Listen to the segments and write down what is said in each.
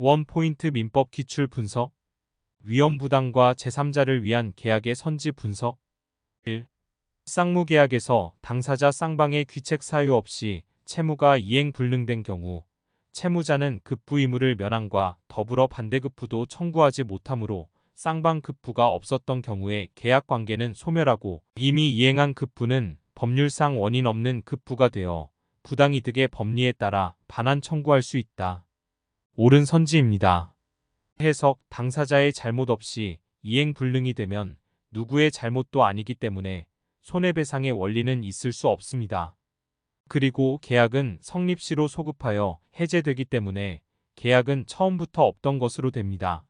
원포인트 민법 기출 분석, 위험부담과 제3자를 위한 계약의 선지 분석. 1. 쌍무계약에서 당사자 쌍방의 귀책 사유 없이 채무가 이행 불능된 경우 채무자는 급부 의무를 면함과 더불어 반대급부도 청구하지 못하므로 쌍방 급부가 없었던 경우에 계약관계는 소멸하고 이미 이행한 급부는 법률상 원인 없는 급부가 되어 부당이득의 법리에 따라 반환 청구할 수 있다. 옳은 선지입니다. 해석: 당사자의 잘못 없이 이행 불능이 되면 누구의 잘못도 아니기 때문에 손해배상의 원리는 있을 수 없습니다. 그리고 계약은 성립 시로 소급하여 해제되기 때문에 계약은 처음부터 없던 것으로 됩니다.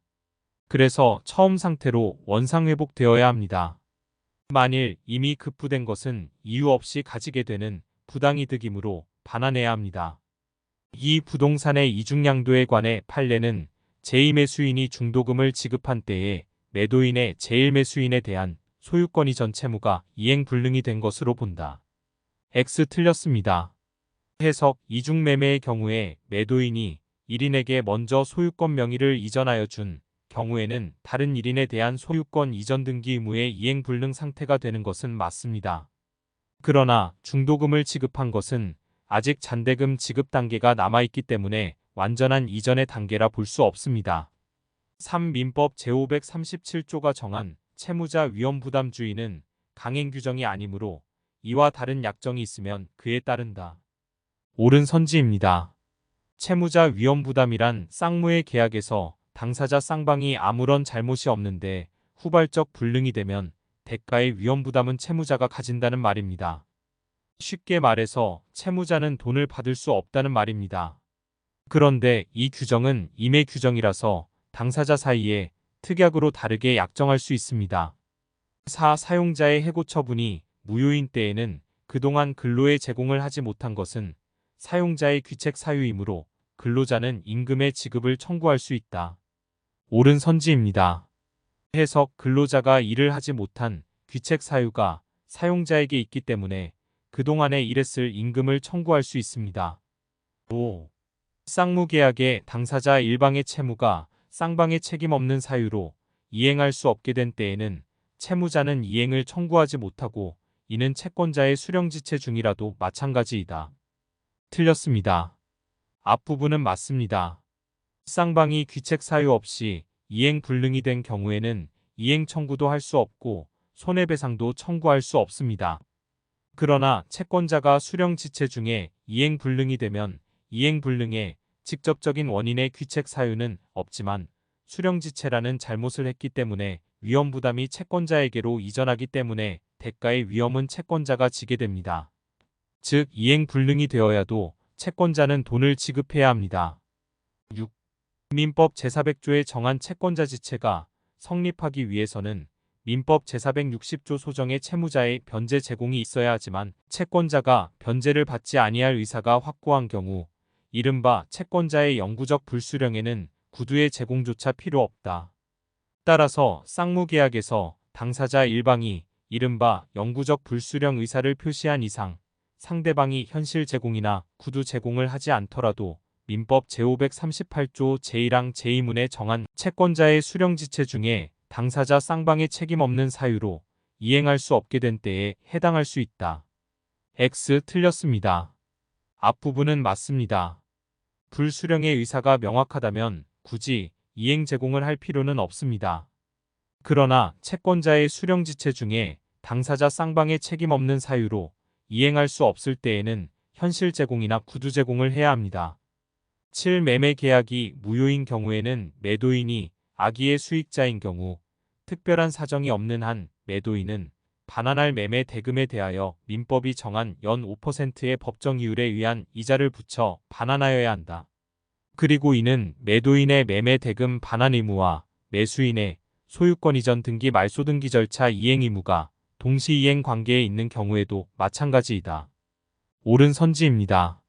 그래서 처음 상태로 원상회복되어야 합니다. 만일 이미 급부된 것은 이유 없이 가지게 되는 부당이득이므로 반환해야 합니다. 이 부동산의 이중양도에 관해 판례는 제2매수인이 중도금을 지급한 때에 매도인의 제1매수인에 대한 소유권 이전 채무가 이행불능이 된 것으로 본다. X 틀렸습니다. 해석: 이중매매의 경우에 매도인이 1인에게 먼저 소유권 명의를 이전하여 준 경우에는 다른 1인에 대한 소유권 이전 등기 의무의 이행불능 상태가 되는 것은 맞습니다. 그러나 중도금을 지급한 것은 아직 잔대금 지급 단계가 남아있기 때문에 완전한 이전의 단계라 볼 수 없습니다. 3. 민법 제537조가 정한 채무자 위험부담주의는 강행 규정이 아니므로 이와 다른 약정이 있으면 그에 따른다. 옳은 선지입니다. 채무자 위험부담이란 쌍무의 계약에서 당사자 쌍방이 아무런 잘못이 없는데 후발적 불능이 되면 대가의 위험부담은 채무자가 가진다는 말입니다. 쉽게 말해서 채무자는 돈을 받을 수 없다는 말입니다. 그런데 이 규정은 임의 규정이라서 당사자 사이에 특약으로 다르게 약정할 수 있습니다. 4. 사용자의 해고 처분이 무효인 때에는 그동안 근로에 제공을 하지 못한 것은 사용자의 귀책 사유이므로 근로자는 임금의 지급을 청구할 수 있다. 옳은 선지입니다. 해석: 근로자가 일을 하지 못한 귀책 사유가 사용자에게 있기 때문에 그동안에 일했을 임금을 청구할 수 있습니다. 5. 쌍무계약의 당사자 일방의 채무가 쌍방의 책임 없는 사유로 이행할 수 없게 된 때에는 채무자는 이행을 청구하지 못하고 이는 채권자의 수령지체 중이라도 마찬가지이다. 틀렸습니다. 앞부분은 맞습니다. 쌍방이 귀책 사유 없이 이행 불능이 된 경우에는 이행 청구도 할 수 없고 손해배상도 청구할 수 없습니다. 그러나 채권자가 수령지체 중에 이행 불능이 되면 이행 불능의 직접적인 원인의 귀책 사유는 없지만 수령지체라는 잘못을 했기 때문에 위험부담이 채권자에게로 이전하기 때문에 대가의 위험은 채권자가 지게 됩니다. 즉 이행 불능이 되어야도 채권자는 돈을 지급해야 합니다. 6. 민법 제400조에 정한 채권자 지체가 성립하기 위해서는 민법 제460조 소정의 채무자의 변제 제공이 있어야 하지만 채권자가 변제를 받지 아니할 의사가 확고한 경우 이른바 채권자의 영구적 불수령에는 구두의 제공조차 필요 없다. 따라서 쌍무계약에서 당사자 일방이 이른바 영구적 불수령 의사를 표시한 이상 상대방이 현실 제공이나 구두 제공을 하지 않더라도 민법 제538조 제1항 제2문에 정한 채권자의 수령지체 중에 당사자 쌍방의 책임 없는 사유로 이행할 수 없게 된 때에 해당할 수 있다. X 틀렸습니다. 앞부분은 맞습니다. 불수령의 의사가 명확하다면 굳이 이행 제공을 할 필요는 없습니다. 그러나 채권자의 수령지체 중에 당사자 쌍방의 책임 없는 사유로 이행할 수 없을 때에는 현실 제공이나 구두 제공을 해야 합니다. 7. 매매 계약이 무효인 경우에는 매도인이 악의의 수익자인 경우 특별한 사정이 없는 한 매도인은 반환할 매매 대금에 대하여 민법이 정한 연 5%의 법정 이율에 의한 이자를 붙여 반환하여야 한다. 그리고 이는 매도인의 매매 대금 반환 의무와 매수인의 소유권 이전 등기 말소 등기 절차 이행 의무가 동시 이행 관계에 있는 경우에도 마찬가지이다. 옳은 선지입니다.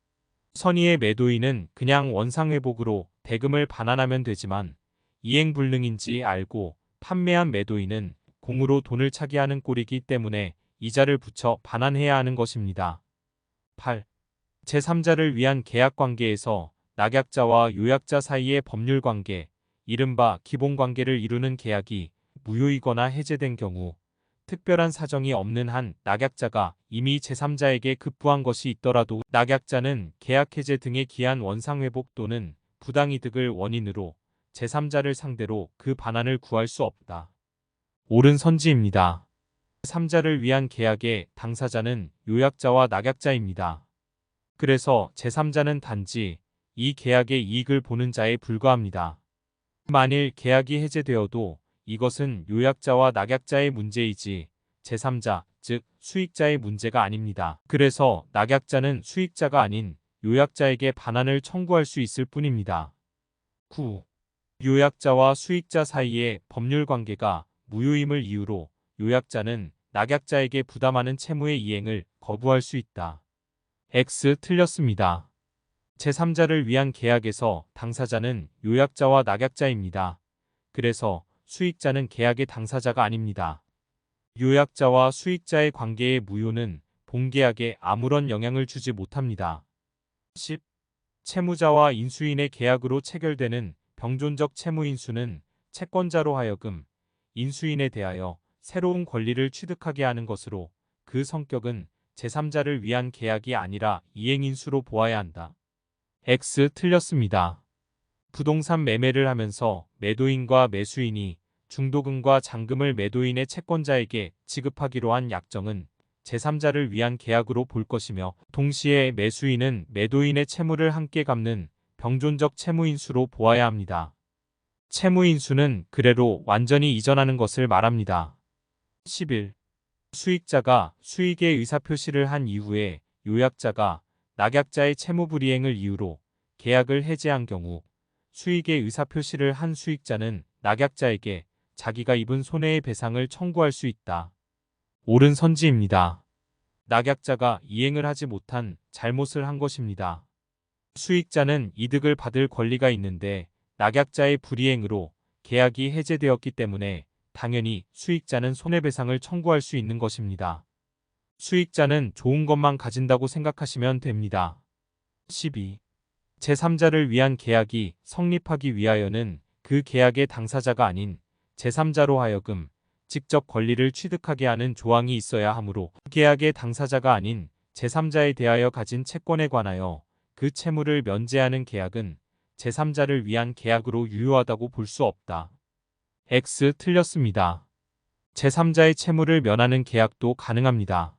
선의의 매도인은 그냥 원상회복으로 대금을 반환하면 되지만 이행불능인지 알고 판매한 매도인은 공으로 돈을 차게 하는 꼴이기 때문에 이자를 붙여 반환해야 하는 것입니다. 8. 제3자를 위한 계약관계에서 낙약자와 요약자 사이의 법률 관계, 이른바 기본 관계를 이루는 계약이 무효이거나 해제된 경우 특별한 사정이 없는 한 낙약자가 이미 제3자에게 급부한 것이 있더라도 낙약자는 계약 해제 등의 기한 원상 회복 또는 부당이득을 원인으로 제3자를 상대로 그 반환을 구할 수 없다. 옳은 선지입니다. 3자를 위한 계약의 당사자는 요약자와 낙약자입니다. 그래서 제3자는 단지 이 계약의 이익을 보는 자에 불과합니다. 만일 계약이 해제되어도 이것은 요약자와 낙약자의 문제이지 제3자, 즉 수익자의 문제가 아닙니다. 그래서 낙약자는 수익자가 아닌 요약자에게 반환을 청구할 수 있을 뿐입니다. 9. 요약자와 수익자 사이의 법률 관계가 무효임을 이유로 요약자는 낙약자에게 부담하는 채무의 이행을 거부할 수 있다. X 틀렸습니다. 제3자를 위한 계약에서 당사자는 요약자와 낙약자입니다. 그래서 수익자는 계약의 당사자가 아닙니다. 요약자와 수익자의 관계의 무효는 본계약에 아무런 영향을 주지 못합니다. 10. 채무자와 인수인의 계약으로 체결되는 병존적 채무인수는 채권자로 하여금 인수인에 대하여 새로운 권리를 취득하게 하는 것으로 그 성격은 제3자를 위한 계약이 아니라 이행인수로 보아야 한다. X 틀렸습니다. 부동산 매매를 하면서 매도인과 매수인이 중도금과 잔금을 매도인의 채권자에게 지급하기로 한 약정은 제3자를 위한 계약으로 볼 것이며 동시에 매수인은 매도인의 채무를 함께 갚는 병존적 채무인수로 보아야 합니다. 채무인수는 그래로 완전히 이전하는 것을 말합니다. 11. 수익자가 수익의 의사표시를 한 이후에 요약자가 낙약자의 채무불이행을 이유로 계약을 해제한 경우 수익의 의사표시를 한 수익자는 낙약자에게 자기가 입은 손해의 배상을 청구할 수 있다. 옳은 선지입니다. 낙약자가 이행을 하지 못한 잘못을 한 것입니다. 수익자는 이득을 받을 권리가 있는데 낙약자의 불이행으로 계약이 해제되었기 때문에 당연히 수익자는 손해배상을 청구할 수 있는 것입니다. 수익자는 좋은 것만 가진다고 생각하시면 됩니다. 12. 제3자를 위한 계약이 성립하기 위하여는 그 계약의 당사자가 아닌 제3자로 하여금 직접 권리를 취득하게 하는 조항이 있어야 하므로 계약의 당사자가 아닌 제3자에 대하여 가진 채권에 관하여 그 채무를 면제하는 계약은 제3자를 위한 계약으로 유효하다고 볼 수 없다. X 틀렸습니다. 제3자의 채무를 면하는 계약도 가능합니다.